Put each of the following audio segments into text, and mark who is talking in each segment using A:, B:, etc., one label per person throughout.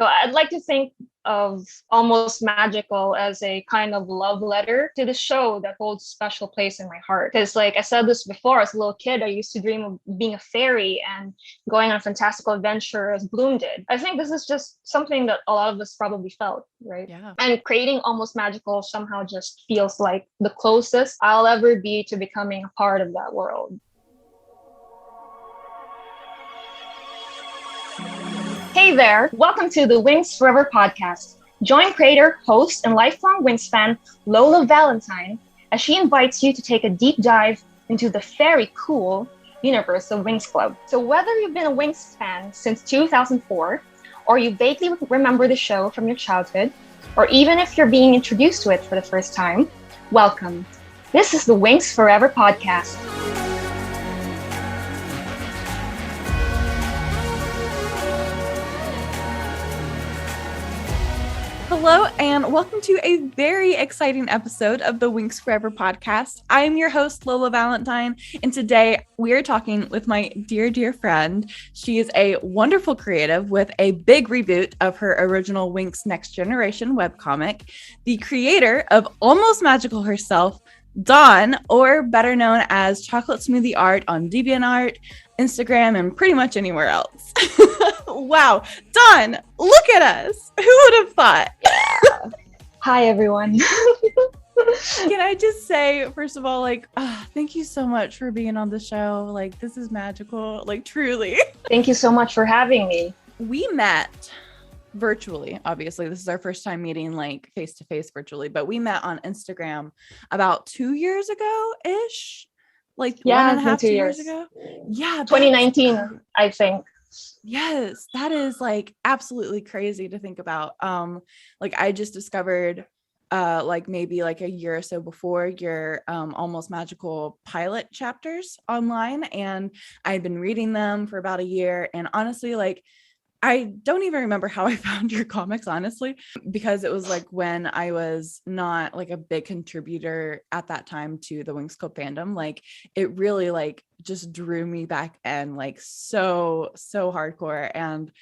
A: So I'd like to think of Almost Magical as a kind of love letter to the show that holds a special place in my heart. Because like I said this before, as a little kid, I used to dream of being a fairy and going on a fantastical adventure as Bloom did. I think this is just something that a lot of us probably felt, right?
B: Yeah.
A: And creating Almost Magical somehow just feels like the closest I'll ever be to becoming a part of that world. Hey there, welcome to the Winx Forever Podcast. Join creator, host, and lifelong Winx fan Lola Valentine as she invites you to take a deep dive into the very cool universe of Winx Club. So whether you've been a Winx fan since 2004, or you vaguely remember the show from your childhood, or even if you're being introduced to it for the first time, welcome. This is the Winx Forever Podcast.
B: Hello, and welcome to a very exciting episode of the Winx Forever Podcast. I am your host, Lola Valentine, and today we are talking with my dear friend. She is a wonderful creative with a big reboot of her original Winx-Next-Generation webcomic, the creator of Almost Magical herself, Dawn, or better known as Chocolate SmoothieArt on DeviantArt, Instagram, and pretty much anywhere else. Wow, Dawn, look at us. Who would have thought?
A: Yeah. Hi, everyone.
B: Can I just say, first of all, thank you so much for being on the show. Like, this is magical, like, truly.
A: Thank you so much for having me.
B: We met virtually, obviously. This is our first time meeting, like, face-to-face virtually, but we met on Instagram about 2 years ago-ish. Like,
A: yeah,
B: 1.5, 2 years ago. Yeah.
A: 2019, I think.
B: Yes, that is like absolutely crazy to think about. Like I just discovered like maybe like a year or so before your Almost Magical pilot chapters online, and I'd been reading them for about a year, and honestly, like I don't even remember how I found your comics, honestly, because it was like when I was not like a big contributor at that time to the Winx Club fandom. Like it really like just drew me back in like so hardcore. And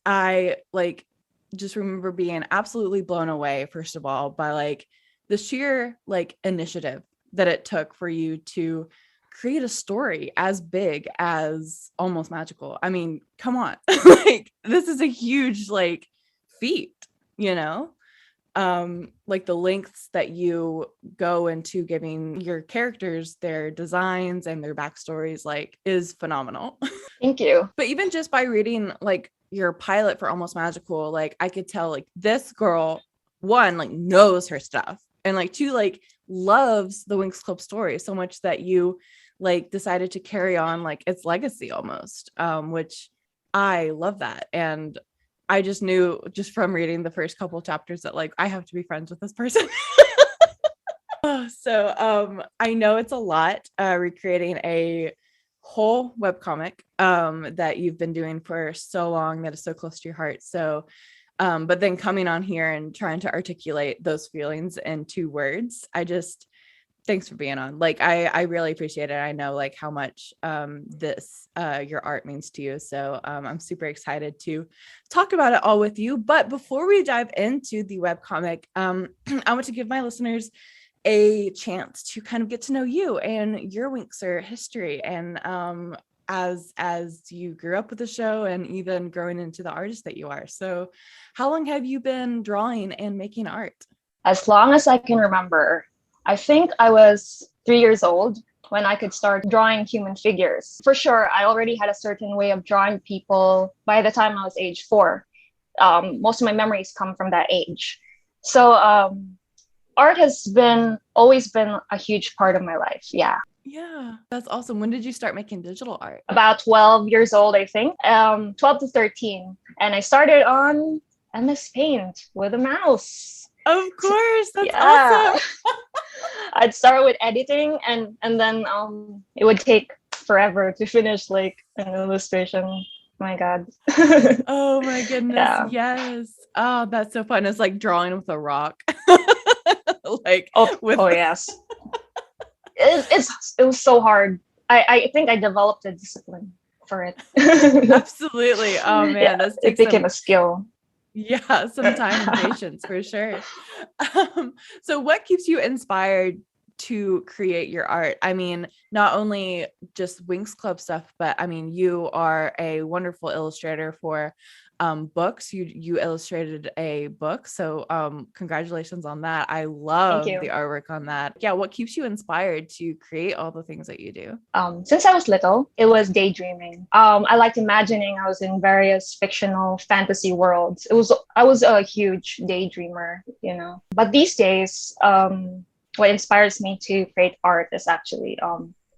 B: I like just remember being absolutely blown away, first of all, by like the sheer like initiative that it took for you to create a story as big as Almost Magical. I mean, come on. Like this is a huge like feat, you know? Like the lengths that you go into giving your characters their designs and their backstories like is phenomenal.
A: Thank you.
B: But even just by reading like your pilot for Almost Magical, like I could tell like this girl, one, like knows her stuff, and like two, like loves the Winx Club story so much that you like decided to carry on like its legacy almost, which I love that. And I just knew just from reading the first couple chapters that like I have to be friends with this person. So I know it's a lot recreating a whole webcomic that you've been doing for so long that is so close to your heart. So but then coming on here and trying to articulate those feelings in 2 words, thanks for being on. Like I really appreciate it. I know like how much this your art means to you. So I'm super excited to talk about it all with you. But before we dive into the webcomic, I want to give my listeners a chance to kind of get to know you and your Winxer history, and as you grew up with the show and even growing into the artist that you are. So how long have you been drawing and making art?
A: As long as I can remember. I think I was 3 years old when I could start drawing human figures. For sure, I already had a certain way of drawing people by the time I was age 4. Most of my memories come from that age. So art has always been a huge part of my life. Yeah.
B: Yeah, that's awesome. When did you start making digital art?
A: About 12 years old, I think. 12 to 13. And I started on MS Paint with a mouse.
B: Of course, that's awesome.
A: I'd start with editing, and then it would take forever to finish like an illustration. Oh my God.
B: Oh my goodness.
A: Yeah.
B: Yes. Oh, that's so fun. It's like drawing with a rock. Like
A: yes. It was so hard. I think I developed a discipline for it.
B: Absolutely. Oh man,
A: Yeah,
B: this
A: it
B: takes
A: became
B: some,
A: a skill.
B: yeah, some time and patience for sure. So what keeps you inspired to create your art? I mean, not only just Winx Club stuff, but I mean, you are a wonderful illustrator for books. You illustrated a book. So congratulations on that. I
A: Thank
B: love the
A: you.
B: artwork on that. Yeah, what keeps you inspired to create all the things that you do?
A: Since I was little, it was daydreaming. I liked imagining I was in various fictional fantasy worlds. I was a huge daydreamer, you know. But these days, what inspires me to create art is actually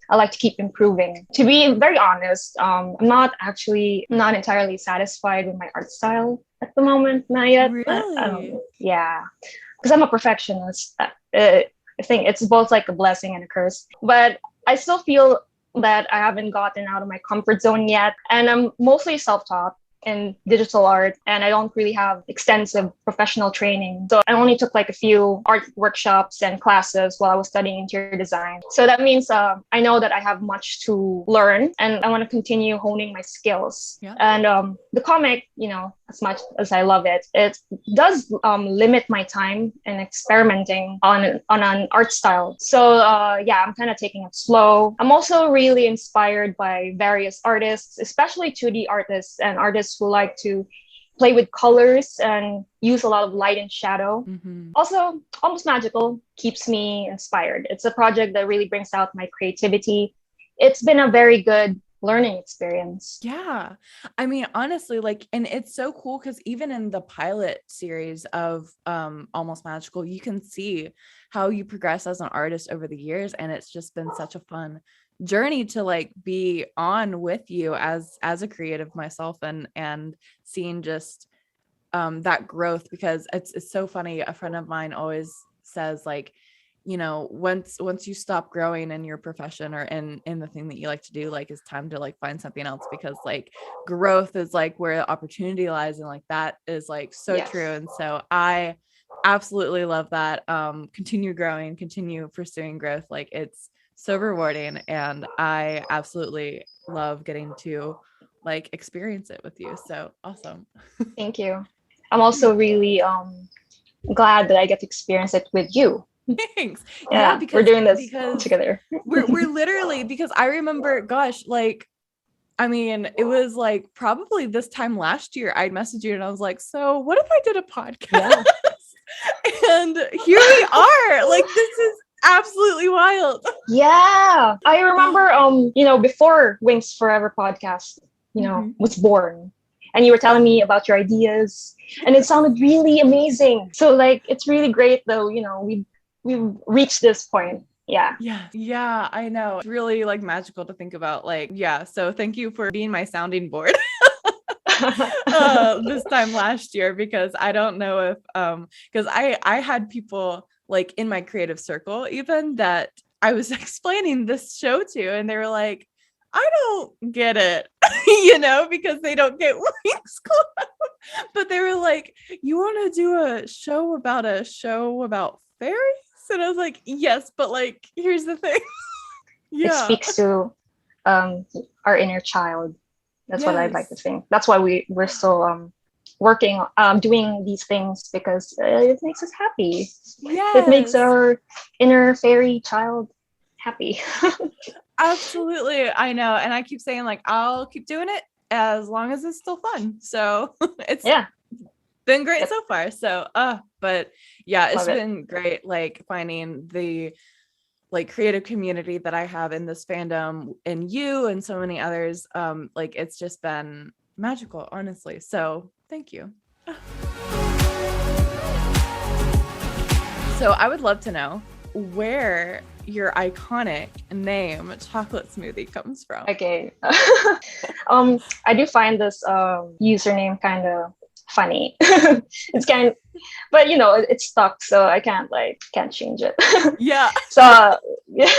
A: I like to keep improving. To be very honest, I'm not entirely satisfied with my art style at the moment. Not yet. I don't
B: Really?
A: know. Yeah, because I'm a perfectionist. I think it's both like a blessing and a curse. But I still feel that I haven't gotten out of my comfort zone yet. And I'm mostly self taught in digital art, and I don't really have extensive professional training. So I only took like a few art workshops and classes while I was studying interior design. So that means I know that I have much to learn, and I want to continue honing my skills.
B: Yeah.
A: And the comic, you know, as much as I love it, it does limit my time in experimenting on an art style. So yeah, I'm kind of taking it slow. I'm also really inspired by various artists, especially 2D artists and artists who like to play with colors and use a lot of light and shadow.
B: Mm-hmm.
A: Also, Almost Magical keeps me inspired. It's a project that really brings out my creativity. It's been a very good learning experience.
B: Yeah. I mean, honestly, like, and it's so cool because even in the pilot series of Almost Magical, you can see how you progress as an artist over the years. And it's just been such a fun journey to like be on with you as a creative myself, and seeing just that growth, because it's so funny. A friend of mine always says, like, you know, once you stop growing in your profession or in the thing that you like to do, like it's time to like find something else, because like growth is like where the opportunity lies, and like that is like so
A: Yes.
B: true. And so I absolutely love that. Continue growing, continue pursuing growth. Like it's so rewarding, and I absolutely love getting to like experience it with you. So awesome.
A: Thank you. I'm also really glad that I get to experience it with you.
B: Thanks. Yeah,
A: Yeah, we're doing this
B: because
A: together.
B: we're literally, because I remember, gosh, like, I mean, it was like probably this time last year I messaged you and I was like, so what if I did a podcast? Yeah. And here we are. Like, this is absolutely wild.
A: Yeah, I remember you know, before Winx Forever podcast, you know, was born, and you were telling me about your ideas, and it sounded really amazing. So like it's really great though, you know, we've reached this point. Yeah.
B: Yeah, I know. It's really like magical to think about. Like, yeah, so thank you for being my sounding board this time last year, because I don't know if because I had people like in my creative circle even that I was explaining this show to, and they were like, I don't get it, you know, because they don't get Winx Club. But they were like, you want to do a show about fairies? And I was like, yes, but like, here's the thing.
A: It
B: Yeah.
A: speaks to our inner child. That's what I'd like to think. That's why we're still working, doing these things, because it makes us happy. It makes
B: Yes.
A: our inner fairy child happy.
B: Absolutely. I know. And I keep saying, like, I'll keep doing it as long as it's still fun. So it's been great so far. So but yeah, it's been great, like finding the like creative community that I have in this fandom, and you and so many others. Like it's just been magical, honestly. So thank you. So I would love to know where your iconic name Chocolate Smoothie comes from.
A: Okay. I do find this username kind of funny. It's kind of, but you know, it's stuck, so I can't change it.
B: Yeah.
A: So yeah,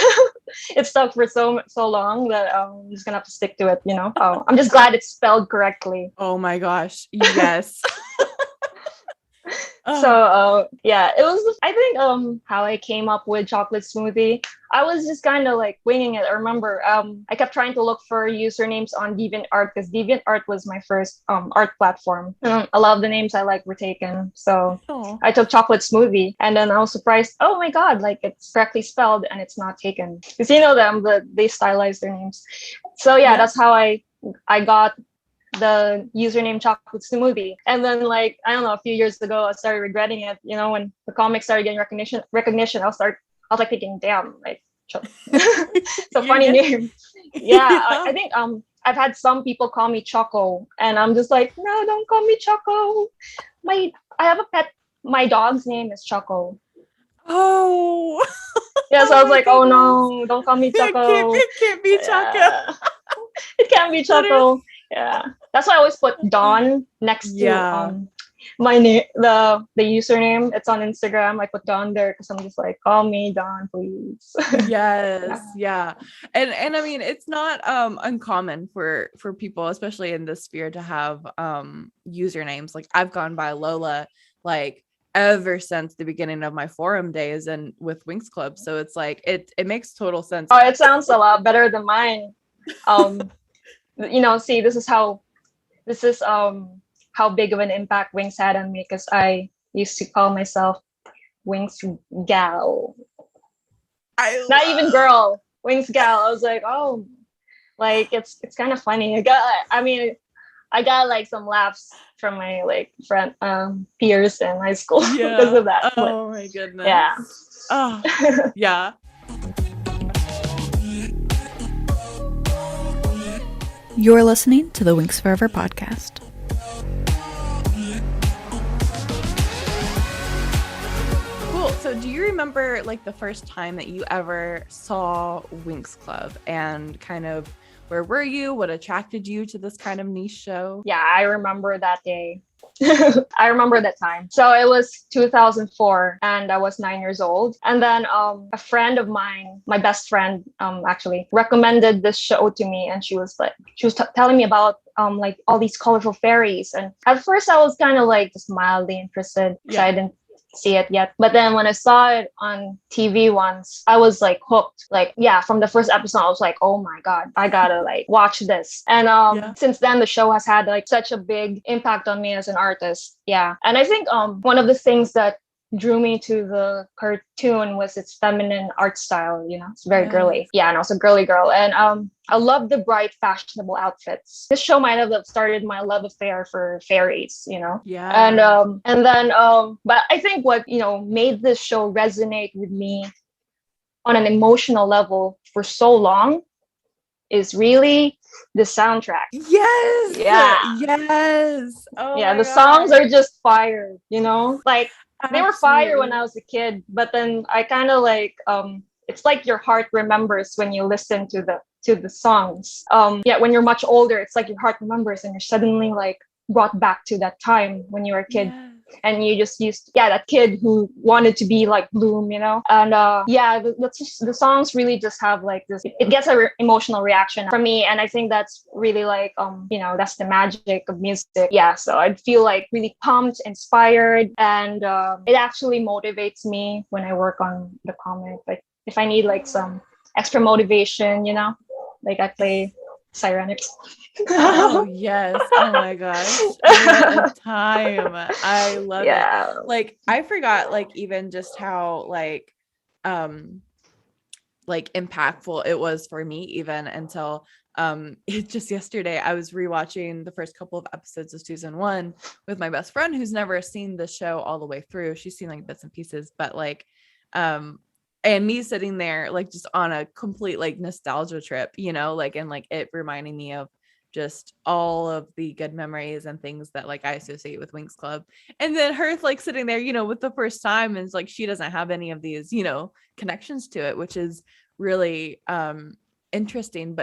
A: it's stuck for so long that I'm just gonna have to stick to it, you know. I'm just glad it's spelled correctly.
B: Oh my gosh, yes.
A: So
B: Oh,
A: yeah, it was, I think, how I came up with chocolate smoothie. I was just kind of like winging it. I remember I kept trying to look for usernames on DeviantArt because DeviantArt was my first art platform. A lot of the names I like were taken. So
B: oh,
A: I took chocolate smoothie, and then I was surprised. Oh my god, like it's correctly spelled and it's not taken. Because you know them, but they stylize their names. So yeah,
B: yeah.
A: that's how I got the username Chocolate Smoothie. And then like I don't know, a few years ago I started regretting it. You know, when the comic started getting recognition, I was like thinking, damn, like it's a
B: You're
A: funny
B: getting,
A: name. Yeah,
B: yeah.
A: I think I've had some people call me Choco, and I'm just like, no, don't call me Choco. My I have a pet. My dog's name is Choco.
B: Oh,
A: Yeah, so I
B: oh
A: was
B: my
A: like, oh
B: goodness.
A: no, don't call me
B: It
A: Choco.
B: can't be Choco.
A: Yeah. It can be
B: Literally.
A: Choco. Yeah. That's why I always put Dawn next to
B: Yeah.
A: my name, the username. It's on Instagram. I put Dawn there because I'm just like, call me Dawn, please.
B: Yes,
A: Yeah.
B: yeah. And I mean it's not uncommon for people, especially in this sphere, to have usernames. Like I've gone by Lola like ever since the beginning of my forum days and with Winx Club. So it's like it makes total sense.
A: Oh, it sounds a lot better than mine. Um, see, this is how big of an impact Wings had on me because I used to call myself Wings Gal.
B: I
A: Not even
B: love.
A: girl, Wings Gal. I was like, oh, like it's kind of funny. I got like some laughs from my like friend peers in high school because
B: Yeah.
A: of that. But
B: Oh my
A: yeah.
B: goodness. Oh, yeah.
C: You're listening to the Winx Forever podcast.
B: Cool. So do you remember like the first time that you ever saw Winx Club, and kind of where were you? What attracted you to this kind of niche show?
A: Yeah, I remember that day. I remember that time. So it was 2004 and I was 9 years old. And then a friend of mine, my best friend, actually recommended this show to me. And she was telling me about like all these colorful fairies. And at first I was kind of like just mildly interested because
B: Yeah.
A: I didn't see it yet. But then when I saw it on TV once, I was like hooked. Like, yeah, from the first episode, I was like, oh my God, I gotta like watch this. And
B: Yeah.
A: since then the show has had like such a big impact on me as an artist. Yeah. And I think one of the things that drew me to the cartoon was its feminine art style. You know, it's very
B: Yes.
A: girly. Yeah, and also girly girl. And I love the bright, fashionable outfits. This show might have started my love affair for fairies, you know.
B: Yeah.
A: And then but I think what, made this show resonate with me on an emotional level for so long is really the soundtrack.
B: Yes.
A: Yeah.
B: Yes. Oh
A: Yeah,
B: my
A: the songs
B: gosh.
A: are just fire, you know? Like they were fire when I
B: Absolutely.
A: was a kid, but then I kind of like it's like your heart remembers when you listen to the songs. Yeah, when you're much older, it's like your heart remembers and you're suddenly like brought back to that time when you were a kid
B: Yes.
A: and you just used that kid who wanted to be like Bloom, you know. And yeah, the songs really just have like this, it gets a emotional reaction from me, and I think that's really like that's the magic of music. Yeah, so I'd feel like really pumped, inspired, and it actually motivates me when I work on the comic. Like if I need like some extra motivation, like I play Cyrenics.
B: Oh yes. Oh my gosh. What a time. I love it.
A: Yeah.
B: Like I forgot like even just how like impactful it was for me, even until it just yesterday I was rewatching the first couple of episodes of season 1 with my best friend who's never seen the show all the way through. She's seen like bits and pieces, but like and me sitting there like just on a complete like nostalgia trip, like, and like it reminding me of just all of the good memories and things that like I associate with Winx Club. And then her like sitting there, with the first time, and it's like she doesn't have any of these, connections to it, which is really interesting,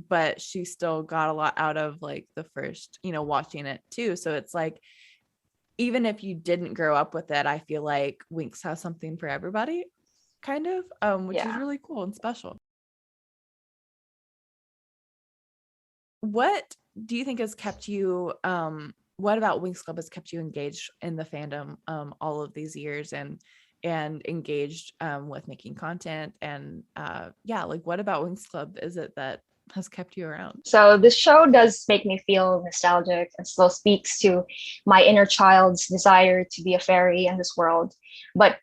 B: but she still got a lot out of like the first, watching it too. So it's like even if you didn't grow up with it, I feel like Winx has something for everybody, kind of, which is
A: Yeah.
B: really cool and special. What do you think has kept you what about Winx Club has kept you engaged in the fandom all of these years and engaged with making content? And like what about Winx Club is it that has kept you around?
A: So this show does make me feel nostalgic and still speaks to my inner child's desire to be a fairy in this world. But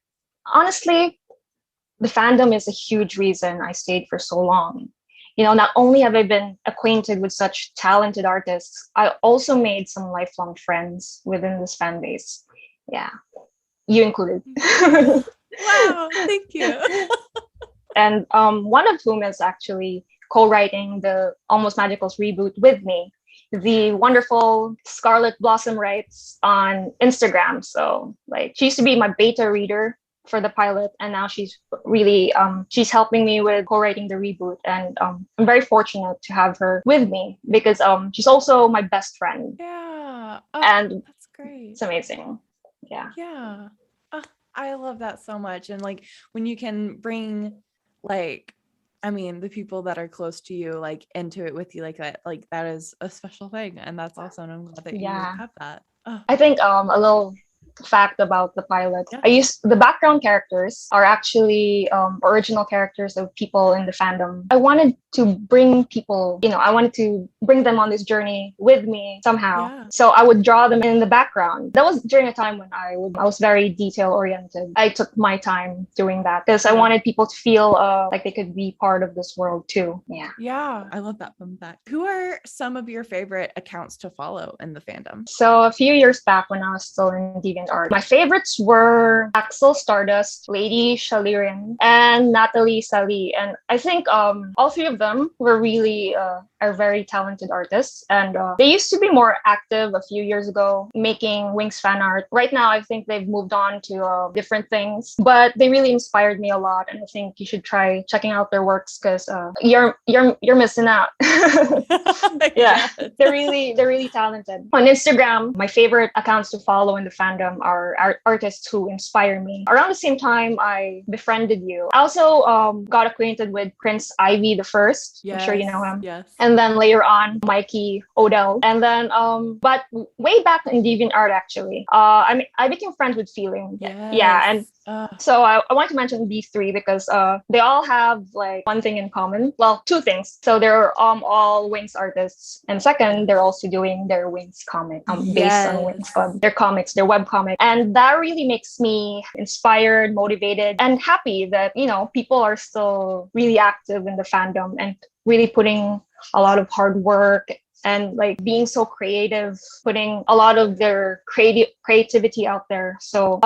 A: honestly, the fandom is a huge reason I stayed for so long. Not only have I been acquainted with such talented artists, I also made some lifelong friends within this fan base. Yeah, you included.
B: Wow, thank you.
A: And one of whom is actually co-writing the Almost Magical's reboot with me. The wonderful Scarlet Blossom writes on Instagram. So she used to be my beta reader for the pilot, and now she's really she's helping me with co-writing the reboot, and I'm very fortunate to have her with me because she's also my best friend. And
B: that's great.
A: It's amazing.
B: Yeah. I love that so much. And when you can bring the people that are close to you into it with you that is a special thing, and that's awesome. I'm glad that you have that.
A: I think a little fact about the pilot. The background characters are actually original characters of people in the fandom. I wanted to bring people, I wanted to bring them on this journey with me somehow. So I would draw them in the background. That was during a time when I was very detail oriented. I took my time doing that because I wanted people to feel like they could be part of this world too.
B: Yeah, I love that fun fact. Who are some of your favorite accounts to follow in the fandom?
A: So a few years back when I was still in DeviantArt, my favorites were Axel Stardust, Lady Shalirin, and Natalie Sali. And I think all three of them were really are very talented artists. And they used to be more active a few years ago, making Winx fan art. Right now, I think they've moved on to different things, but they really inspired me a lot. And I think you should try checking out their works because you're missing out. They're really talented. On Instagram, my favorite accounts to follow in the fandom are artists who inspire me. Around the same time I befriended you, I also got acquainted with Prince Ivy the First. I'm sure you know him.
B: Yes.
A: And then later on, Mikey Odell. And then, but way back in DeviantArt, actually, I became friends with Feeling.
B: Yes.
A: So I want to mention these three because they all have one thing in common. Well, two things. So they're all Winx artists, and second, they're also doing their Winx comic based on Winx Club. Their comics, their webcomic, and that really makes me inspired, motivated, and happy that people are still really active in the fandom and really putting a lot of hard work and being so creative, putting a lot of their creativity out there. So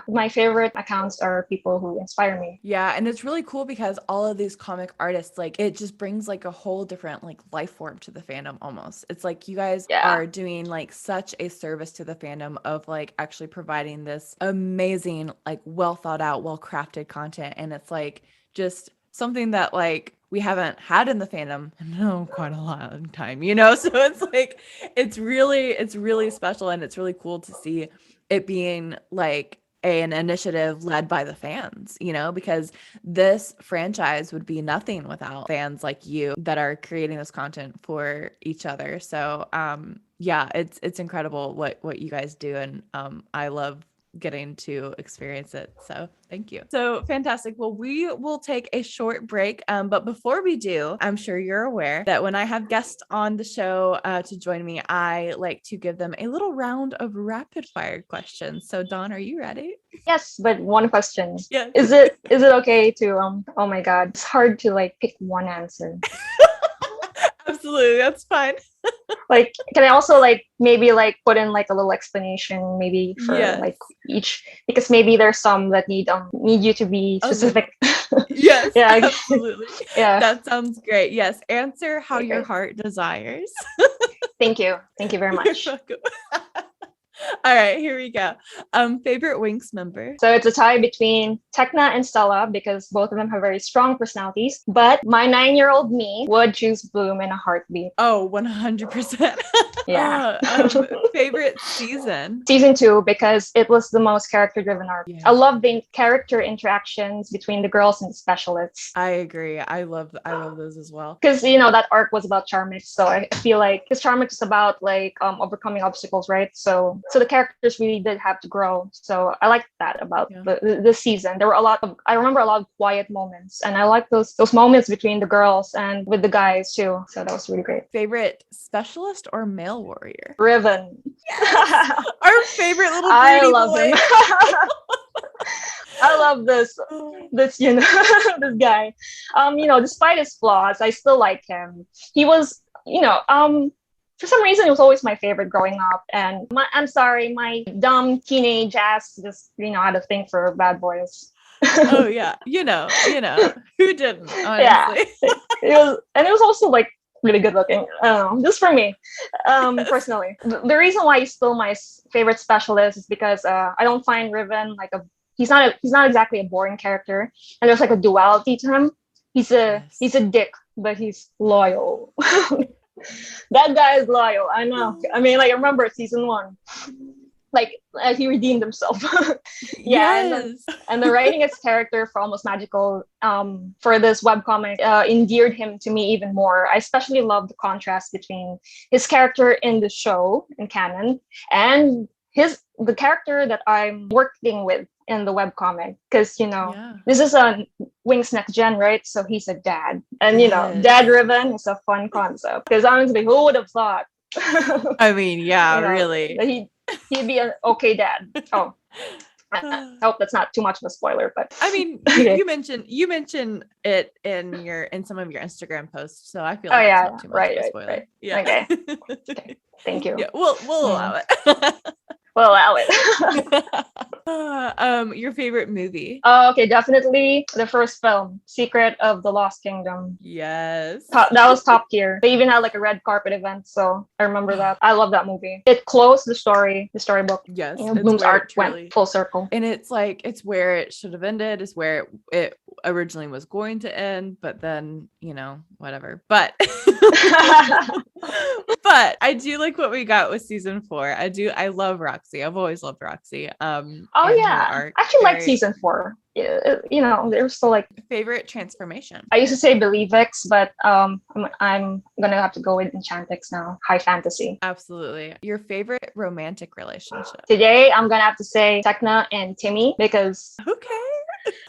A: my favorite accounts are people who inspire me.
B: Yeah, and it's really cool because all of these comic artists, it just brings a whole different life form to the fandom almost. It's you guys are doing such a service to the fandom of actually providing this amazing well thought out, well crafted content, and it's just something that we haven't had in the fandom in quite a long time, so it's really special, and it's really cool to see it being an initiative led by the fans, because this franchise would be nothing without fans like you that are creating this content for each other. So it's incredible what you guys do, and I love getting to experience it. So thank you. So fantastic. Well, we will take a short break. But before we do, I'm sure you're aware that when I have guests on the show to join me, I like to give them a little round of rapid fire questions. So Dawn, are you ready?
A: Yes, but one question.
B: Yeah.
A: Is it okay to oh my God, it's hard to pick one answer.
B: Absolutely, that's fine.
A: Can I also maybe put in a little explanation maybe for each, because maybe there's some that need you to be specific.
B: Yes.
A: Yeah,
B: absolutely.
A: Yeah,
B: that sounds great. Yes, answer how your heart desires.
A: Thank you very much.
B: You're welcome. All right, here we go. Favorite Winx member?
A: So it's a tie between Tekna and Stella because both of them have very strong personalities. But my 9-year-old me would choose Bloom in a heartbeat.
B: Oh, 100%.
A: Yeah.
B: Favorite season?
A: Season 2 because it was the most character-driven arc.
B: Yeah.
A: I love the character interactions between the girls and the specialists.
B: I agree. I love those as well.
A: Because that arc was about Charmix, so I feel like because Charmix is about like overcoming obstacles, right? So the characters really did have to grow. So I like that about the season. There were I remember a lot of quiet moments, and I like those moments between the girls and with the guys too. So that was really great.
B: Favorite specialist or male warrior?
A: Riven.
B: Yes! Our favorite little
A: I
B: pretty
A: love
B: boy.
A: him. I love this this guy. Despite his flaws, I still like him. He was, for some reason, he was always my favorite growing up. And I'm sorry, my dumb teenage ass just, had a thing for bad boys.
B: Oh yeah, who didn't? Honestly.
A: Yeah, it was also like really good looking. Just for me, personally. The reason why he's still my favorite specialist is because I don't find Riven like he's not exactly a boring character, and there's like a duality to him. He's a dick, but he's loyal. That guy is loyal. I know. I mean, like I remember season 1. Like he redeemed himself. Yeah,
B: yes.
A: and the writing his character for Almost Magical for this webcomic endeared him to me even more. I especially love the contrast between his character in the show in canon and the character that I'm working with in the webcomic, because this is a Winx-Next-Gen, right? So he's a dad, and Dad Riven is a fun concept, because honestly, who would have thought?
B: I mean, yeah, really.
A: That he'd be an okay dad. Oh, I hope that's not too much of a spoiler, but
B: I mean, you mentioned it in some of your Instagram posts, so I feel like it's not too much of a spoiler.
A: Right.
B: Yeah.
A: Okay. Thank you.
B: Yeah, we'll allow it.
A: We'll allow it.
B: Your favorite movie?
A: Okay, definitely the first film, Secret of the Lost Kingdom.
B: Yes.
A: That was top tier. They even had like a red carpet event, so I remember that. I love that movie. It closed the storybook.
B: Yes.
A: Bloom's art went full circle.
B: And it's where it should have ended, is where it originally was going to end, but then, whatever. But but I do like what we got with season 4. I love Roxy. I've always loved Roxy.
A: Oh yeah, I actually like season 4. They're still like
B: favorite transformation.
A: I used to say Believix, but I'm gonna have to go with Enchantix now. High fantasy.
B: Absolutely. Your favorite romantic relationship?
A: Today I'm gonna have to say Tekna and Timmy, because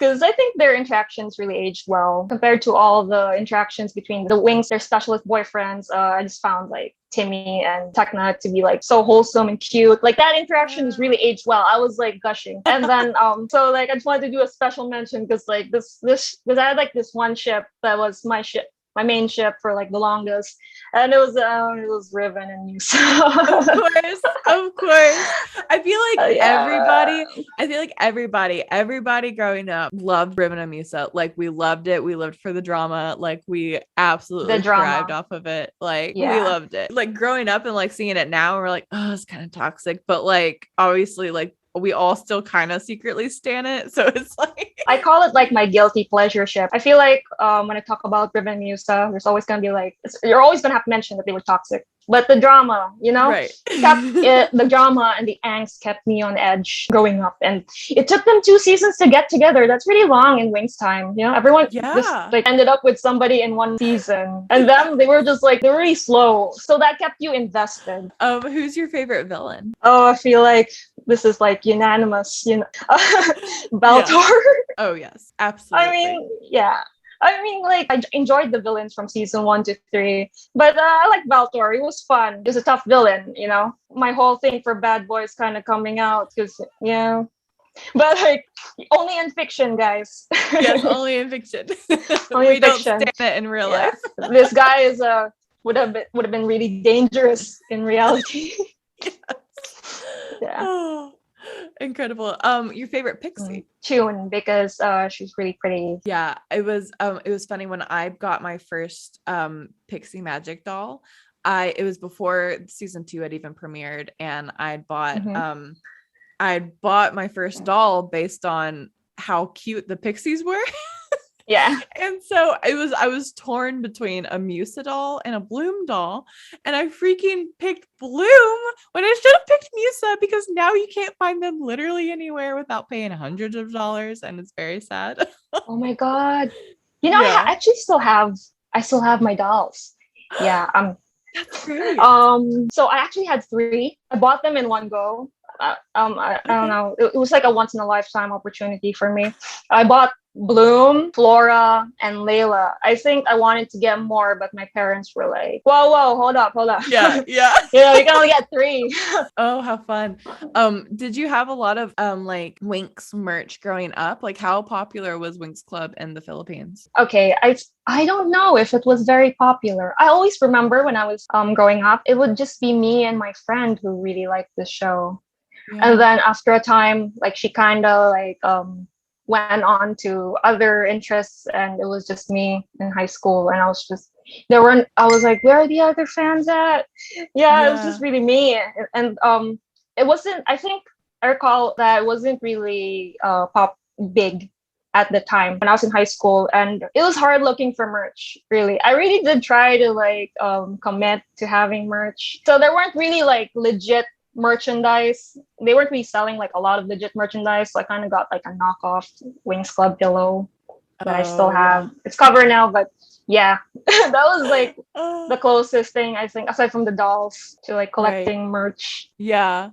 A: I think their interactions really aged well compared to all the interactions between the Winx, their specialist boyfriends. I just found like Timmy and Tekna to be like so wholesome and cute. Like that interaction is really aged well. I was like gushing. And then so like I just wanted to do a special mention because like this because I had like this one ship that was my main ship for like the longest, and it was Riven and Musa.
B: Of course. I feel like everybody growing up loved Riven and Musa. Like we loved it. We lived for the drama. Like we absolutely thrived off of it. Like we loved it. Like growing up and like seeing it now, we're like, oh, it's kind of toxic, but like obviously like we all still kind of secretly stan it. So it's like
A: I call it like my guilty pleasure ship. I feel like when I talk about Riven and Musa, there's always gonna be like you're always gonna have to mention that they were toxic. But the drama,
B: right.
A: The drama and the angst kept me on edge growing up. And it took them 2 seasons to get together. That's really long in Winx time. Everyone just like ended up with somebody in 1 season. And then they were just like, they're really slow. So that kept you invested.
B: Who's your favorite villain?
A: Oh, I feel like this is like unanimous, Baltor.
B: Yeah. Oh, yes, absolutely.
A: I mean, like, I enjoyed the villains from season 1 to 3, but I like Baltor. It was fun. He was a tough villain, My whole thing for bad boys kind of coming out, because, but like, only in fiction, guys.
B: Yes, only in fiction.
A: Only
B: we don't stand it in real life.
A: This guy would have been really dangerous in reality.
B: Yes.
A: Yeah.
B: Oh, incredible. Your favorite pixie?
A: Chun, because she's really pretty.
B: Yeah, it was funny when I got my first pixie magic doll. it was before season 2 had even premiered, and I'd bought my first doll based on how cute the pixies were.
A: Yeah.
B: And so I was torn between a Musa doll and a Bloom doll, and I freaking picked Bloom when I should have picked Musa, because now you can't find them literally anywhere without paying hundreds of dollars, and it's very sad.
A: Oh my God. You know, I actually still have my dolls. Yeah.
B: That's great.
A: So I actually had 3. I bought them in one go. I don't know. It was like a once in a lifetime opportunity for me. I bought Bloom, Flora, and Layla. I think I wanted to get more, but my parents were like, whoa, hold up.
B: Yeah.
A: You can only get 3.
B: Oh, how fun. Did you have a lot of like Winx merch growing up? Like, how popular was Winx Club in the Philippines?
A: Okay, I don't know if it was very popular. I always remember when I was growing up, it would just be me and my friend who really liked the show.
B: Yeah.
A: And then after a time, like she kind of like went on to other interests, and it was just me in high school, and I was like, where are the other fans at? It was just really me. And it wasn't, I think I recall that it wasn't really big at the time when I was in high school, and it was hard looking for merch. Really, I really did try to like commit to having merch. So there weren't really like legit merchandise. They weren't really selling like a lot of legit merchandise, so I kind of got like a knockoff Winx Club pillow that I still have. Yeah. It's covered now, but yeah, that was like the closest thing, I think, aside from the dolls, to like collecting merch.
B: Yeah.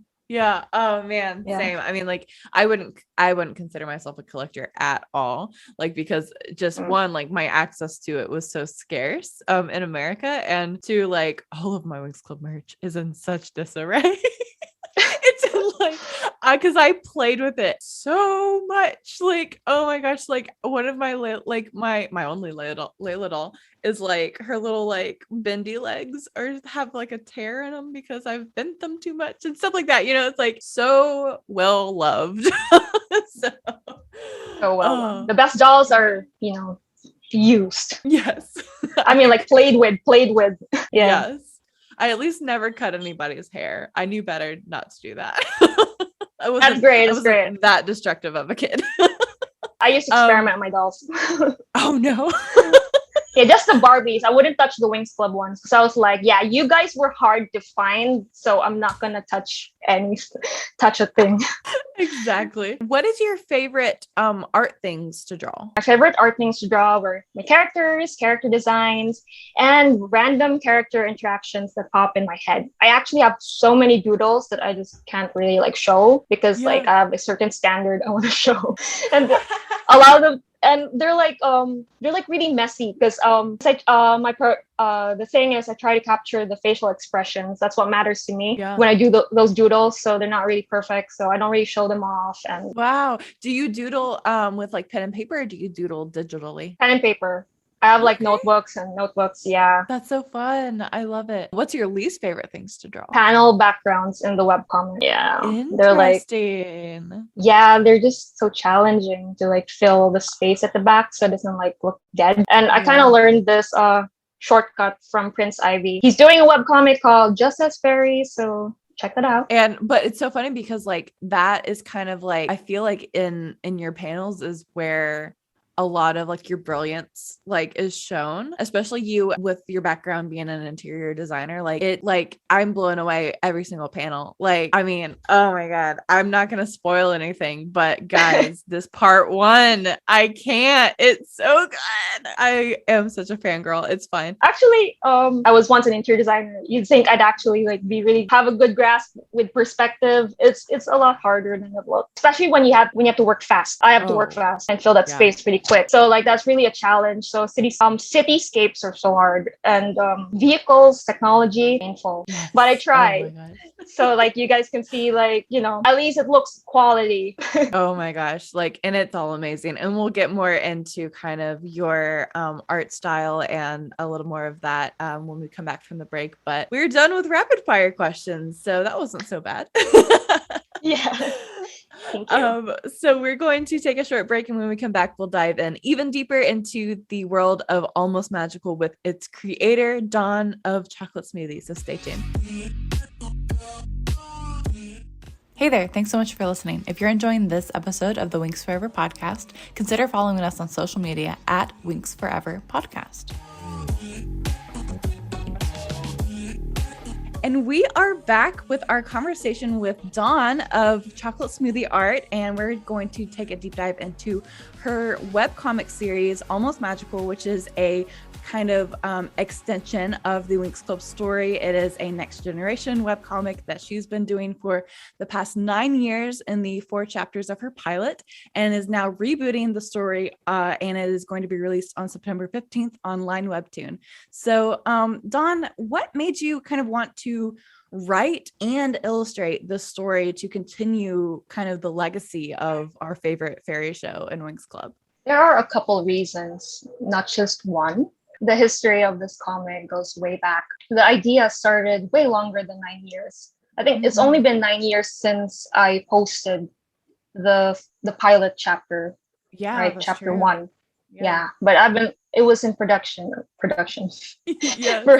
B: Oh man, same. I mean, like I wouldn't consider myself a collector at all, like, because just one, like my access to it was so scarce in America, and two, like all of my Winx Club merch is in such disarray. It's in like because I played with it so much, like, oh my gosh, like one of my my only Layla doll is like her little like bendy legs or have like a tear in them because I've bent them too much and stuff like that, you know. It's like so well loved. so
A: well, the best dolls are, you know, used.
B: Yes.
A: I mean, like played with. Yeah.
B: Yes. I at least never cut anybody's hair. I knew better not to do that.
A: That's great. That's great.
B: That destructive of a kid.
A: I used to experiment with my dolls.
B: Oh no.
A: Yeah, just the Barbies. I wouldn't touch the Winx Club ones because I was like, yeah, you guys were hard to find, so I'm not gonna touch a thing.
B: Exactly. What is your favorite art things to draw?
A: My favorite art things to draw were my characters, character designs, and random character interactions that pop in my head. I actually have so many doodles that I just can't really like show because like I have a certain standard I want to show, and a lot of them. And they're like really messy because it's like the thing is I try to capture the facial expressions. That's what matters to me when I do those doodles. So they're not really perfect, so I don't really show them off. And
B: wow, do you doodle with like pen and paper, or do you doodle digitally?
A: Pen and paper. I have like notebooks. Yeah.
B: That's so fun. I love it. What's your least favorite things to draw?
A: Panel backgrounds in the webcomic. Yeah.
B: They're like,
A: they're just so challenging to like fill the space at the back so it doesn't like look dead. And I kind of learned this shortcut from Prince Ivy. He's doing a webcomic called Just as Fairy, so check that out.
B: But it's so funny because like that is kind of like, I feel like in your panels is where a lot of like your brilliance like is shown, especially you with your background being an interior designer. Like it, like I'm blown away every single panel. Like, I mean, oh my God, I'm not going to spoil anything, but guys, this part 1, I can't, it's so good. I am such a fangirl. It's fine.
A: Actually, I was once an interior designer. You'd think I'd actually like really have a good grasp with perspective. It's a lot harder than it looks, especially when you have to work fast. I have to work fast and fill that space pretty quick. So like that's really a challenge. So cityscapes are so hard, and vehicles, technology, painful. Yes. But I tried. Oh so like you guys can see, like, you know, at least it looks quality.
B: Oh my gosh, like, and it's all amazing. And we'll get more into kind of your art style and a little more of that when we come back from the break. But we're done with rapid fire questions, so that wasn't so bad.
A: Yeah. Thank you.
B: So we're going to take a short break, and when we come back, we'll dive in even deeper into the world of Almost Magical with its creator, Dawn of ChocolateSmothie. So stay tuned. Hey there, thanks so much for listening. If you're enjoying this episode of the Winx Forever podcast, consider following us on social media at WinxForeverPodcast. And we are back with our conversation with Dawn of Chocolate Smoothie Art, and we're going to take a deep dive into her webcomic series, Almost Magical, which is a kind of extension of the Winx Club story. It is a next generation webcomic that she's been doing for the past 9 years in the 4 chapters of her pilot, and is now rebooting the story, and it is going to be released on September 15th on LineWebToon. So Dawn, what made you kind of want to write and illustrate the story to continue kind of the legacy of our favorite fairy show in Winx Club?
A: There are a couple reasons, not just one. The history of this comic goes way back. The idea started way longer than 9 years. I think it's only been 9 years since I posted the pilot chapter, right? Chapter
B: true.
A: 1. Yeah, but it was in production.
B: Yes.
A: For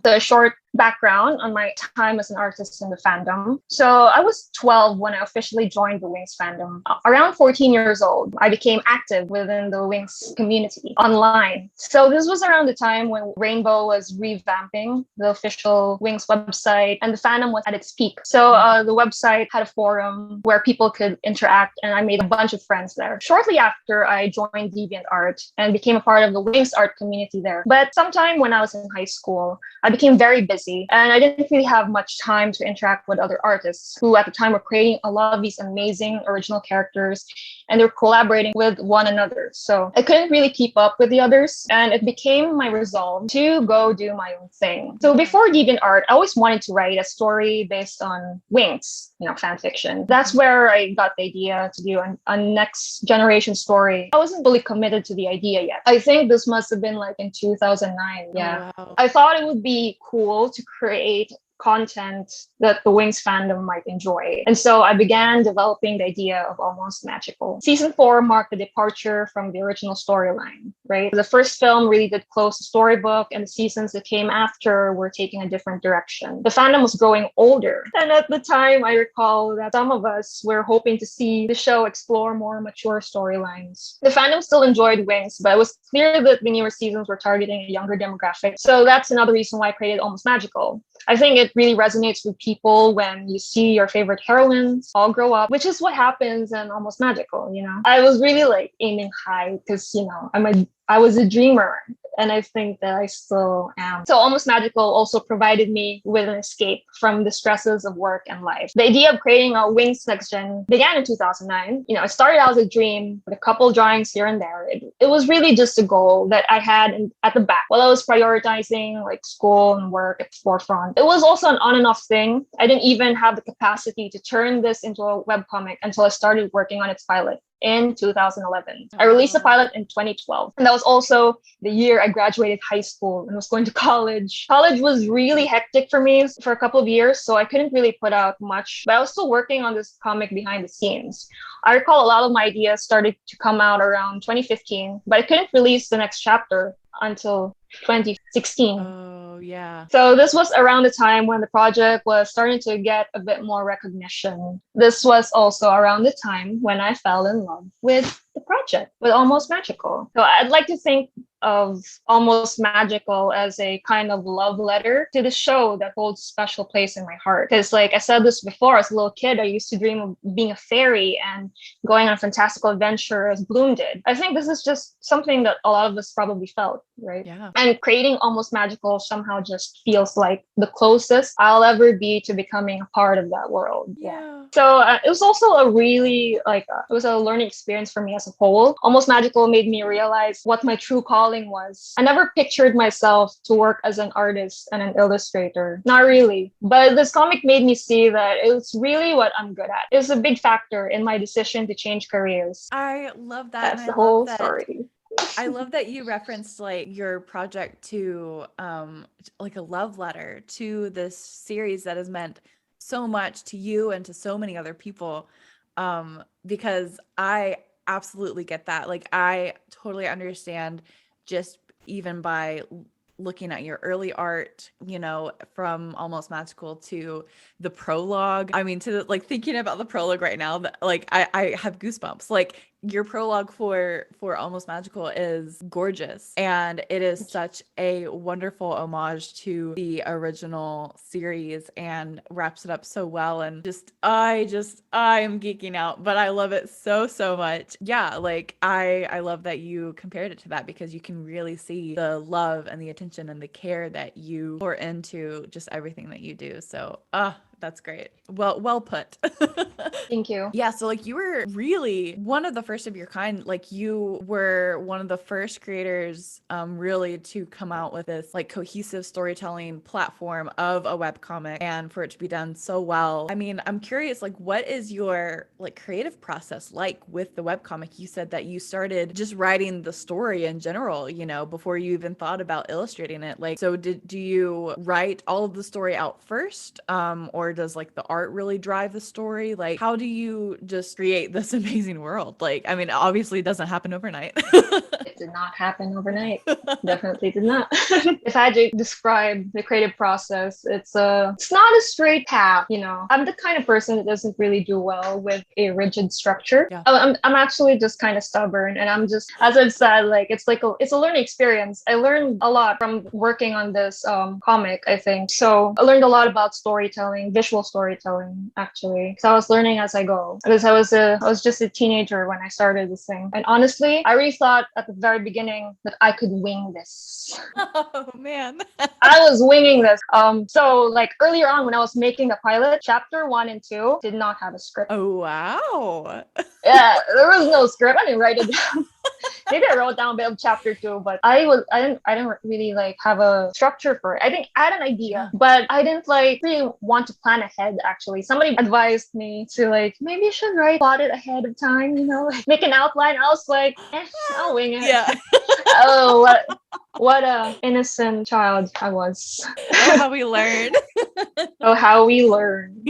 A: the short background on my time as an artist in the fandom. So I was 12 when I officially joined the Winx fandom. Around 14 years old, I became active within the Winx community online. So this was around the time when Rainbow was revamping the official Winx website, and the fandom was at its peak. So the website had a forum where people could interact, and I made a bunch of friends there. Shortly after, I joined DeviantArt and became a part of the Winx art community there. But sometime when I was in high school, I became very busy, and I didn't really have much time to interact with other artists who at the time were creating a lot of these amazing original characters, and they're collaborating with one another. So I couldn't really keep up with the others, and it became my resolve to go do my own thing. So before DeviantArt, I always wanted to write a story based on Winx, fan fiction. That's where I got the idea to do a next generation story. I wasn't fully committed to the idea yet. I think this must have been like in 2009. Yeah.
B: Oh, wow.
A: I thought it would be cool to create content that the Winx fandom might enjoy. And so I began developing the idea of Almost Magical. Season 4 marked the departure from the original storyline, right? The first film really did close the storybook, and the seasons that came after were taking a different direction. The fandom was growing older. And at the time, I recall that some of us were hoping to see the show explore more mature storylines. The fandom still enjoyed Winx, but it was clear that the newer seasons were targeting a younger demographic. So that's another reason why I created Almost Magical. I think it really resonates with people when you see your favorite heroines all grow up, which is what happens in Almost Magical, I was really aiming high because, I was a dreamer, and I think that I still am. So Almost Magical also provided me with an escape from the stresses of work and life. The idea of creating a Winx-Next-Gen began in 2009. It started out as a dream with a couple drawings here and there. It was really just a goal that I had at the back while I was prioritizing school and work at the forefront. It was also an on and off thing. I didn't even have the capacity to turn this into a webcomic until I started working on its pilot in 2011. I released the pilot in 2012. And that was also the year I graduated high school and was going to college. College was really hectic for me for a couple of years, so I couldn't really put out much, but I was still working on this comic behind the scenes. I recall a lot of my ideas started to come out around 2015, but I couldn't release the next chapter until 2016.
B: Oh, yeah.
A: So this was around the time when the project was starting to get a bit more recognition. This was also around the time when I fell in love with the project, with Almost Magical. So I'd like to think of Almost Magical as a kind of love letter to the show that holds a special place in my heart. Because I said this before, as a little kid, I used to dream of being a fairy and going on a fantastical adventure as Bloom did. I think this is just something that a lot of us probably felt, right?
B: Yeah.
A: And creating Almost Magical somehow just feels like the closest I'll ever be to becoming a part of that world.
B: Yeah.
A: So it was also a really it was a learning experience for me as a whole. Almost Magical made me realize what my true calling was. I never pictured myself to work as an artist and an illustrator. Not really. But this comic made me see that it's really what I'm good at. It's a big factor in my decision to change careers.
B: I love that.
A: That's
B: and
A: the
B: I
A: whole
B: love that.
A: story.
B: I love that you referenced your project to a love letter to this series that has meant so much to you and to so many other people. because I absolutely get that. Like, I totally understand, just even by looking at your early art, you know, from Almost Magical to the prologue. I mean, to like thinking about the prologue right now, that like I have goosebumps. Like, your prologue for Almost Magical is gorgeous, and it is such a wonderful homage to the original series and wraps it up so well. And I am geeking out, but I love it so much. Yeah, like I love that you compared it to that, because you can really see the love and the attention and the care that you pour into just everything that you do. So that's great. Well put.
A: Thank you.
B: Yeah, so like, you were really one of the first of your kind. Like, you were one of the first creators really to come out with this like cohesive storytelling platform of a webcomic, and for it to be done so well. I mean, I'm curious, like, what is your like creative process like with the webcomic? You said that you started just writing the story in general, you know, before you even thought about illustrating it. Like, so do you write all of the story out first? Or does like the art really drive the story? Like, how do you just create this amazing world? Like, I mean, obviously it doesn't happen overnight.
A: It did not happen overnight. Definitely did not. If I had to describe the creative process, it's not a straight path, you know. I'm the kind of person that doesn't really do well with a rigid structure.
B: Yeah.
A: I'm actually just kind of stubborn, and I'm just, as I've said, like it's a learning experience. I learned a lot from working on this comic, I think. So I learned a lot about storytelling, visual storytelling, actually, because I was learning as I go. Because I was just a teenager when I started this thing, and honestly, I really thought at the very beginning that I could wing this.
B: Oh man.
A: I was winging this. So like earlier on when I was making the pilot, chapter 1 and 2 did not have a script.
B: Oh wow.
A: Yeah, there was no script. I didn't write it down. Maybe I wrote down a bit of chapter 2, but I didn't really like have a structure for it. I think I had an idea, but I didn't like really want to plan ahead. Actually, somebody advised me to like, maybe you should plot it ahead of time, you know, like make an outline. I was like, I'll wing it.
B: Yeah.
A: Oh, what a innocent child I was.
B: Oh, how we learn.
A: Oh, how we learn.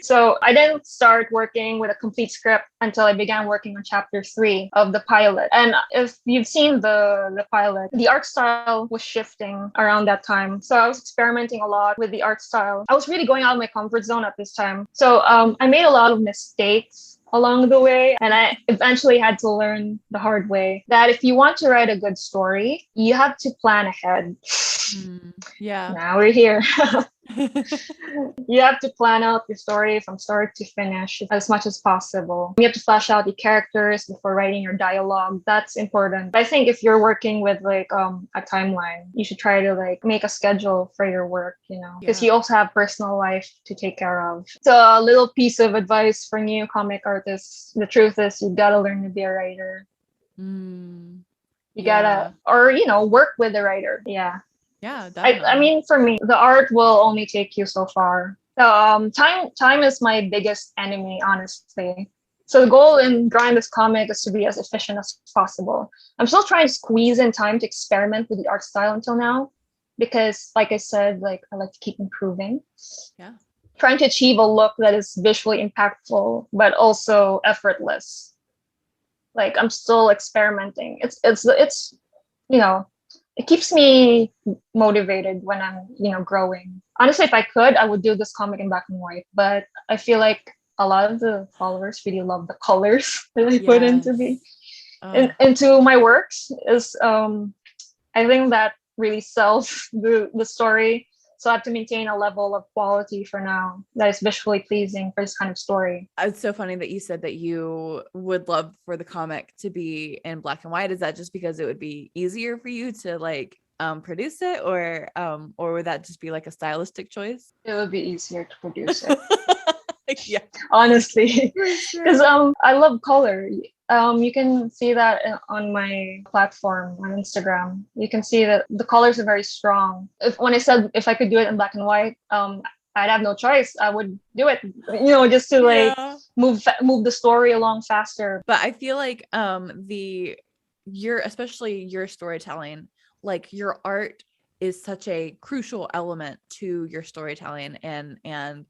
A: So I didn't start working with a complete script until I began working on chapter 3 of the pilot. And if you've seen the pilot, the art style was shifting around that time. So I was experimenting a lot with the art style. I was really going out of my comfort zone at this time. So I made a lot of mistakes along the way, and I eventually had to learn the hard way that if you want to write a good story, you have to plan ahead.
B: Yeah.
A: Now we're here. You have to plan out your story from start to finish as much as possible. You have to flesh out the characters before writing your dialogue. That's important. I think if you're working with like a timeline, you should try to like make a schedule for your work, you know, because you also have personal life to take care of. So a little piece of advice for new comic artists: the truth is, you gotta learn to be a writer. You gotta, or you know, work with a writer. Yeah, definitely. I mean, for me, the art will only take you so far. So, time is my biggest enemy, honestly. So the goal in drawing this comic is to be as efficient as possible. I'm still trying to squeeze in time to experiment with the art style until now, because, like I said, like I like to keep improving.
B: Yeah.
A: Trying to achieve a look that is visually impactful, but also effortless. Like I'm still experimenting. It's you know, it keeps me motivated when I'm, you know, growing. Honestly, if I could, I would do this comic in black and white, but I feel like a lot of the followers really love the colors that I put into my works. Is I think that really sells the story. So I have to maintain a level of quality for now that is visually pleasing for this kind of story.
B: It's so funny that you said that you would love for the comic to be in black and white. Is that just because it would be easier for you to like produce it, or would that just be like a stylistic choice?
A: It would be easier to produce it.
B: Yeah,
A: honestly, because I love color. You can see that on my platform on Instagram. You can see that the colors are very strong. When I said if I could do it in black and white, I'd have no choice. I would do it, you know, just to like move the story along faster.
B: But I feel like especially your storytelling, like your art is such a crucial element to your storytelling and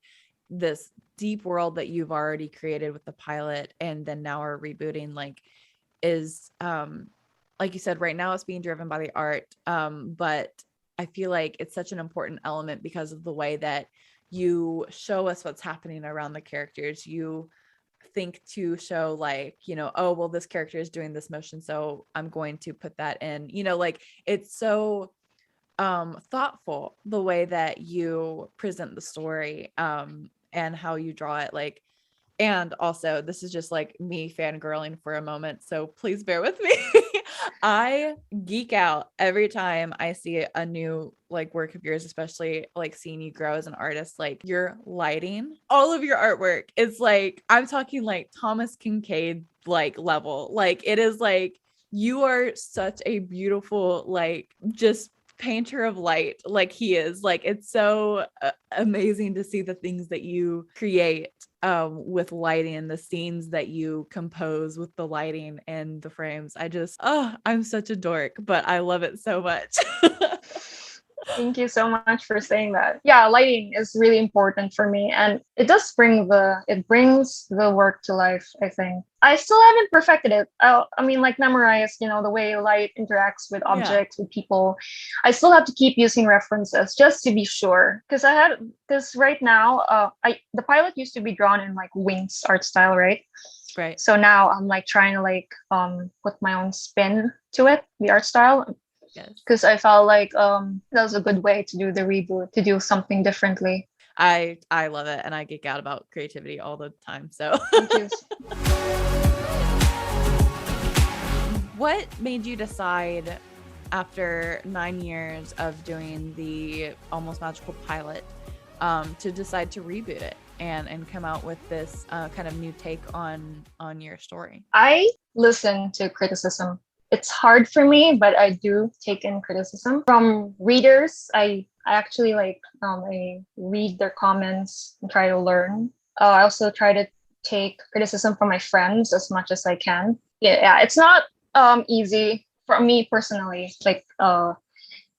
B: this deep world that you've already created with the pilot and then now are rebooting, like, is like you said, right now it's being driven by the art, but I feel like it's such an important element because of the way that you show us what's happening around the characters. You think to show, like, you know, oh well, this character is doing this motion, so I'm going to put that in, you know, like, it's so thoughtful the way that you present the story, and how you draw it, like. And also, this is just like me fangirling for a moment, so please bear with me. I geek out every time I see a new like work of yours, especially like seeing you grow as an artist. Like, your lighting, all of your artwork is like, I'm talking like Thomas Kincaid like level. Like, it is like, you are such a beautiful, like, just painter of light, like he is. Like, it's so amazing to see the things that you create with lighting and the scenes that you compose with the lighting and the frames. I'm such a dork, but I love it so much.
A: Thank you so much for saying that. Yeah, lighting is really important for me, and it does brings the work to life, I think. I still haven't perfected it. I mean, like, memorize, you know, the way light interacts with objects, with people. I still have to keep using references just to be sure. Because right now, the pilot used to be drawn in like Winx art style, right?
B: Right.
A: So now I'm like trying to like put my own spin to it, the art style. Because I felt like that was a good way to do the reboot, to do something differently.
B: I love it, and I geek out about creativity all the time. So
A: thank you.
B: What made you decide, after 9 years of doing the Almost Magical pilot, to decide to reboot it and come out with this kind of new take on your story?
A: I listen to criticism. It's hard for me, but I do take in criticism from readers. I actually like I read their comments and try to learn. I also try to take criticism from my friends as much as I can. Yeah, it's not easy for me personally, like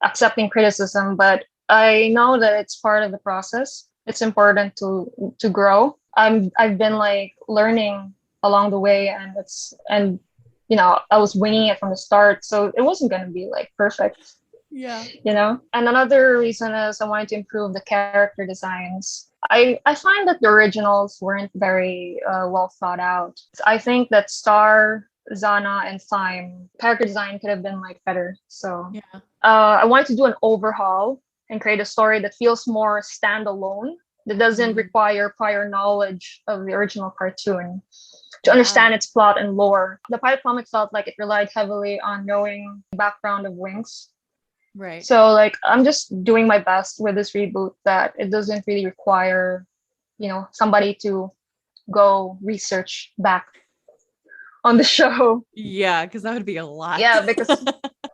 A: accepting criticism, but I know that it's part of the process. It's important to grow. I've been like learning along the way, and you know, I was winging it from the start, so it wasn't going to be like perfect.
B: Yeah.
A: You know, and another reason is I wanted to improve the character designs. I find that the originals weren't very well thought out. I think that Star, Zana, and Thyme character design could have been like better. So
B: yeah,
A: I wanted to do an overhaul and create a story that feels more standalone, that doesn't require prior knowledge of the original cartoon to understand its plot and lore. The pilot comic felt like it relied heavily on knowing the background of Winx.
B: Right.
A: So like, I'm just doing my best with this reboot that it doesn't really require, you know, somebody to go research back on the show.
B: Yeah, because that would be a lot.
A: Yeah, because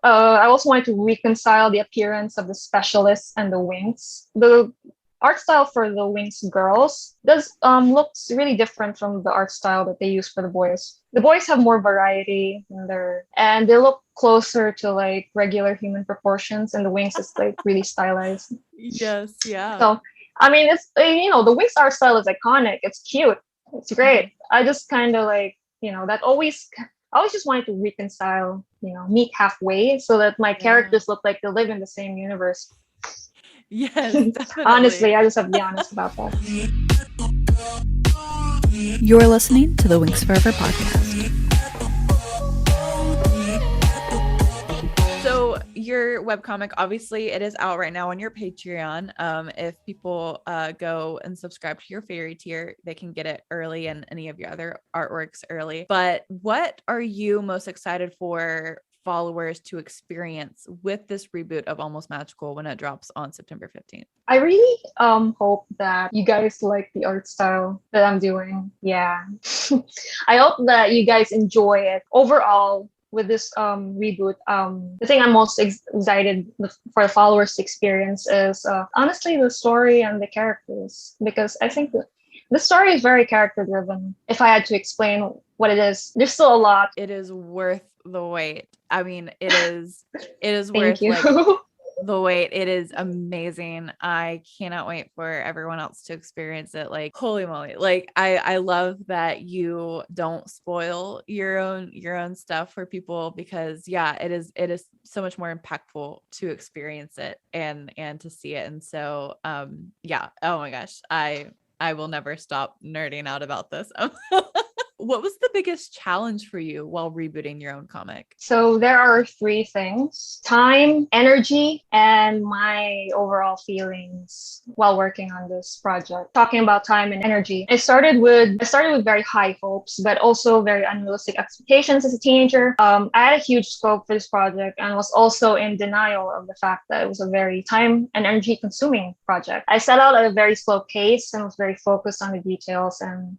A: I also wanted to reconcile the appearance of the specialists and the Winx. The art style for the Winx girls does looks really different from the art style that they use for the boys. The boys have more variety and they look closer to like regular human proportions, and the Winx is like really stylized.
B: Yes, yeah.
A: So I mean, it's, you know, the Winx art style is iconic. It's cute. It's great. I just kind of like, you know, I always just wanted to reconcile, you know, meet halfway so that my characters look like they live in the same universe.
B: Yes, definitely.
A: Honestly, I just have to be honest about that.
C: You're listening to the Winx Forever Podcast.
B: So your webcomic, obviously it is out right now on your Patreon. If people go and subscribe to your fairy tier, they can get it early and any of your other artworks early. But what are you most excited for followers to experience with this reboot of Almost Magical when it drops on September 15th?
A: I really hope that you guys like the art style that I'm doing. Yeah. I hope that you guys enjoy it. Overall, with this reboot, the thing I'm most excited for the followers to experience is honestly the story and the characters, because I think the story is very character driven. If I had to explain what it is, there's still a lot.
B: It is worth the wait. I mean, it is
A: Thank
B: worth
A: you.
B: like the wait. It is amazing. I cannot wait for everyone else to experience it. Like, holy moly. Like I love that you don't spoil your own stuff for people, because yeah, it is so much more impactful to experience it and to see it. And so yeah, oh my gosh, I will never stop nerding out about this. What was the biggest challenge for you while rebooting your own comic?
A: So there are three things: time, energy, and my overall feelings while working on this project. Talking about time and energy, I started with very high hopes, but also very unrealistic expectations as a teenager. I had a huge scope for this project and was also in denial of the fact that it was a very time and energy consuming project. I set out at a very slow pace and was very focused on the details, and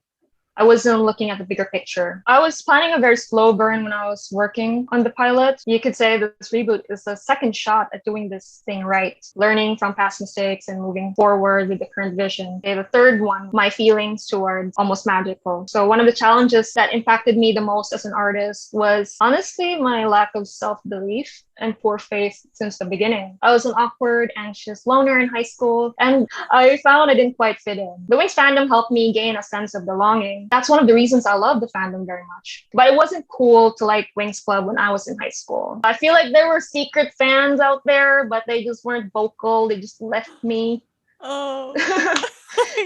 A: I wasn't looking at the bigger picture. I was planning a very slow burn when I was working on the pilot. You could say this reboot is a second shot at doing this thing right, learning from past mistakes and moving forward with the current vision. Okay, the third one, my feelings towards almost magical. So one of the challenges that impacted me the most as an artist was honestly my lack of self-belief and poor faith since the beginning. I was an awkward, anxious loner in high school, and I found I didn't quite fit in. The Winx fandom helped me gain a sense of belonging. That's one of the reasons I love the fandom very much. But it wasn't cool to like Winx Club when I was in high school. I feel like there were secret fans out there, but they just weren't vocal. They just left me.
B: Oh.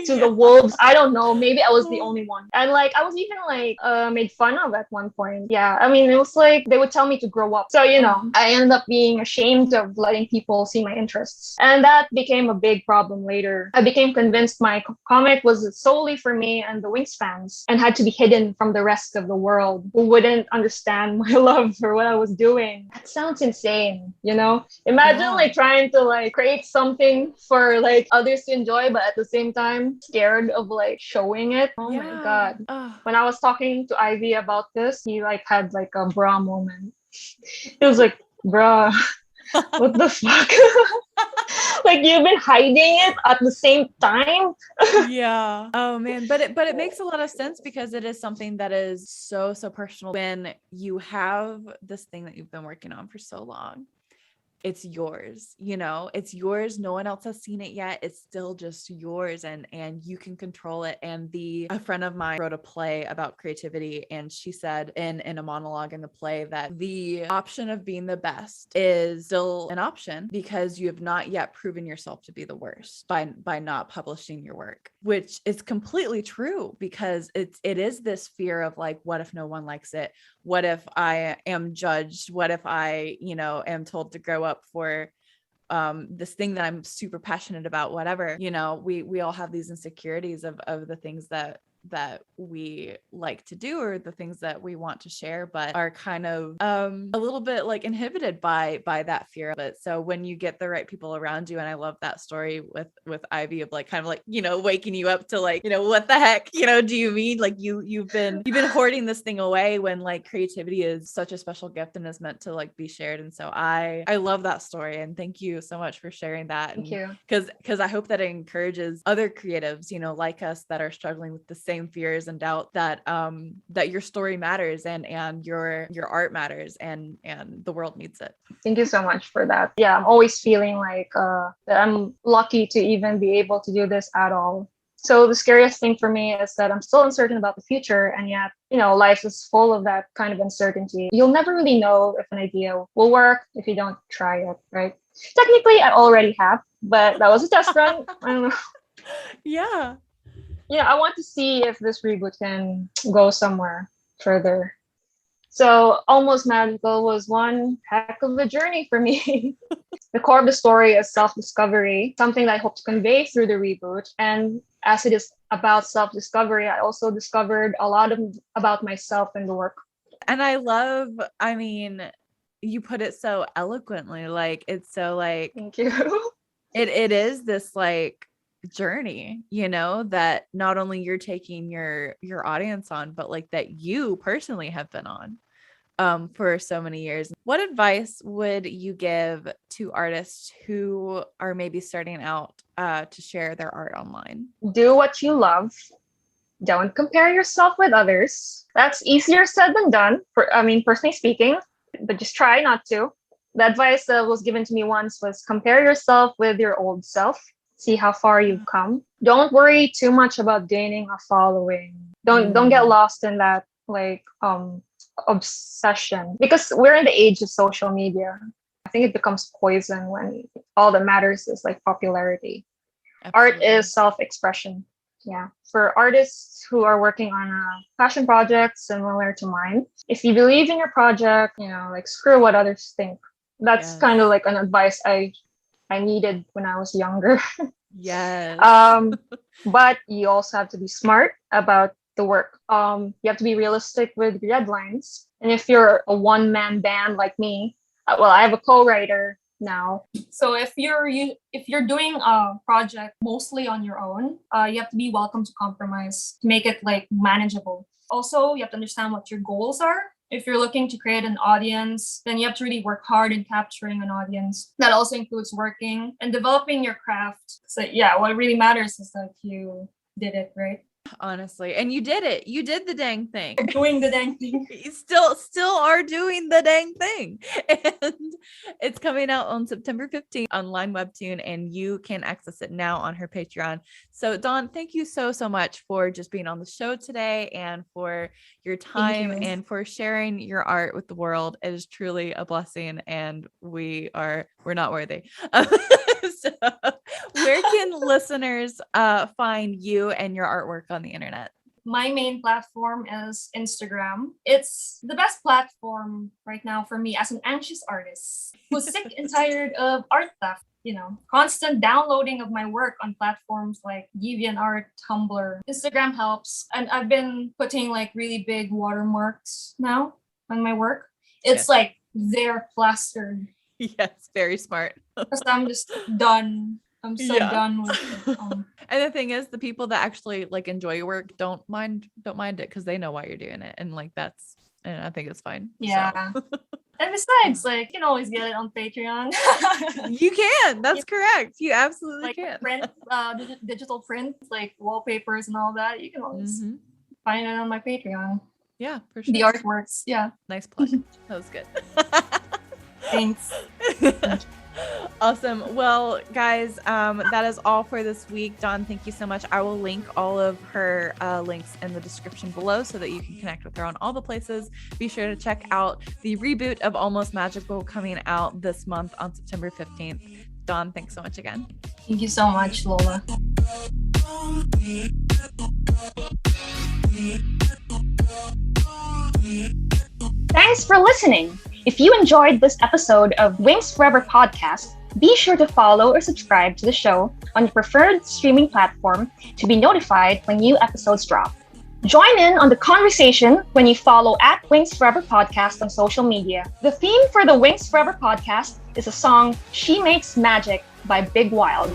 A: To the wolves. I don't know. Maybe I was the only one. And like I was even like made fun of at one point. Yeah. I mean, it was like they would tell me to grow up. So, I ended up being ashamed of letting people see my interests. And that became a big problem later. I became convinced my comic was solely for me and the Winx fans and had to be hidden from the rest of the world who wouldn't understand my love for what I was doing. That sounds insane, Imagine like trying to like create something for like others to enjoy, but at the same time scared of like showing it. Oh my god. When I was talking to Ivy about this, he like had like a bra moment. He was like, bruh, what the fuck? Like you've been hiding it at the same time.
B: Yeah. Oh man, but it makes a lot of sense because it is something that is so personal. When you have this thing that you've been working on for so long, it's yours, it's yours. No one else has seen it yet. It's still just yours, and you can control it. And a friend of mine wrote a play about creativity, and she said in a monologue in the play that the option of being the best is still an option because you have not yet proven yourself to be the worst by not publishing your work, which is completely true, because it is this fear of like, what if no one likes it? What if I am judged? What if I, am told to grow up for this thing that I'm super passionate about, whatever, we all have these insecurities of the things that we like to do or the things that we want to share, but are kind of a little bit like inhibited by that fear of it. So when you get the right people around you, and I love that story with Ivy of like kind of like, waking you up to like, what the heck, do you mean like you've been hoarding this thing away when like creativity is such a special gift and is meant to like be shared. And so I love that story, and thank you so much for sharing that.
A: Thank you.
B: Because I hope that it encourages other creatives, like us, that are struggling with the same fears and doubt, that that your story matters and your art matters, and the world needs it.
A: Thank you so much for that. Yeah, I'm always feeling like that I'm lucky to even be able to do this at all. So the scariest thing for me is that I'm still uncertain about the future, and yet, life is full of that kind of uncertainty. You'll never really know if an idea will work if you don't try it, right? Technically, I already have, but that was a test run. I don't know.
B: Yeah.
A: I want to see if this reboot can go somewhere further. So Almost Magical was one heck of a journey for me. The core of the story is self-discovery, something that I hope to convey through the reboot. And as it is about self-discovery, I also discovered a lot about myself in the work.
B: And I mean, you put it so eloquently, like it's so like,
A: thank you.
B: It is this like journey, that not only you're taking your audience on, but like that you personally have been on for so many years. What advice would you give to artists who are maybe starting out to share their art online?
A: Do what you love. Don't compare yourself with others. That's easier said than done, personally speaking, but just try not to. The advice that was given to me once was compare yourself with your old self, see how far you've come. Don't worry too much about gaining a following. Don't get lost in that obsession, because we're in the age of social media. I think it becomes poison when all that matters is like popularity. Art is self-expression. Yeah. For artists who are working on passion projects similar to mine, if you believe in your project, like screw what others think. That's kind of like an advice I needed when I was younger.
B: Yes.
A: But you also have to be smart about the work. You have to be realistic with deadlines. And if you're a one-man band like me, I have a co-writer now. So if you're doing a project mostly on your own, you have to be welcome to compromise to make it like manageable. Also, you have to understand what your goals are. If you're looking to create an audience, then you have to really work hard in capturing an audience. That also includes working and developing your craft. So yeah, what really matters is that you did it, right?
B: Honestly, and you did it. You did the dang thing.
A: Doing the dang thing.
B: You still are doing the dang thing. And it's coming out on September 15th on LineWebToon, and you can access it now on her Patreon. So Dawn, thank you so much for just being on the show today and for your time and for sharing your art with the world. It is truly a blessing, and we're not worthy. So where can listeners find you and your artwork on the internet?
A: My main platform is Instagram. It's the best platform right now for me as an anxious artist who's sick and tired of art theft. Constant downloading of my work on platforms like DeviantArt, Tumblr. Instagram helps. And I've been putting like really big watermarks now on my work. It's like they're plastered.
B: Yes, very smart.
A: Because I'm just done. I'm so done with it.
B: And the thing is, the people that actually like enjoy your work don't mind it because they know why you're doing it, and like and I think it's fine.
A: Yeah. So. And besides, like, you can always get it on Patreon.
B: You can. That's correct. You absolutely can.
A: Print, digital prints, like wallpapers and all that. You can always find it on my Patreon.
B: Yeah, for sure.
A: The artworks. Yeah.
B: Nice plug. That was good.
A: Thanks.
B: Awesome. Well, guys, that is all for this week. Dawn, thank you so much. I will link all of her links in the description below so that you can connect with her on all the places. Be sure to check out the reboot of Almost Magical coming out this month on September 15th. Dawn, thanks so much again.
A: Thank you so much, Lola. Thanks for listening. If you enjoyed this episode of Winx Forever Podcast, be sure to follow or subscribe to the show on your preferred streaming platform to be notified when new episodes drop. Join in on the conversation when you follow @Winx Forever Podcast on social media. The theme for the Winx Forever Podcast is the song She Makes Magic by Big Wild.